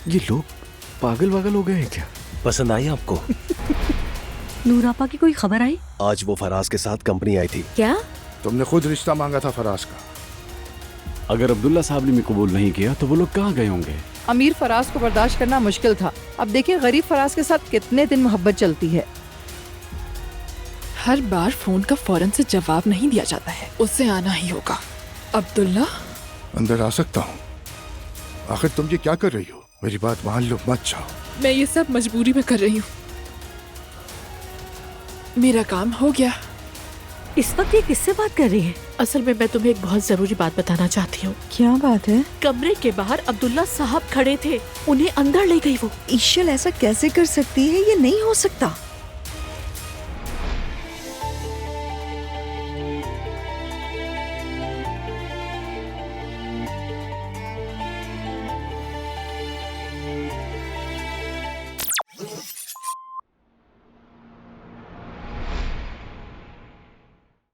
ये लोग पागल वागल हो गए हैं क्या? पसंद आई आपको? नूर आपा की कोई खबर आई? आज वो फराज के साथ कंपनी आई थी। क्या? तुमने खुद रिश्ता मांगा था फराज का। अगर अब्दुल्ला साहब ने भी कबूल नहीं किया तो वो लोग कहाँ गए होंगे? अमीर फराज को बर्दाश्त करना मुश्किल था। अब देखिए गरीब फराज के साथ कितने दिन मोहब्बत चलती है। हर बार फोन का फौरन से जवाब नहीं दिया जाता है, उसे आना ही होगा। अब्दुल्ला, अंदर आ सकता हूँ? आखिर तुम ये क्या कर रही हो? मेरी बात मान लो, मत जाओ। मैं ये सब मजबूरी में कर रही हूँ। मेरा काम हो गया। इस वक्त ये किससे बात कर रही है? असल में मैं तुम्हें एक बहुत जरूरी बात बताना चाहती हूँ। क्या बात है? कमरे के बाहर अब्दुल्ला साहब खड़े थे, उन्हें अंदर ले गई वो। ईशल ऐसा कैसे कर सकती है? ये नहीं हो सकता।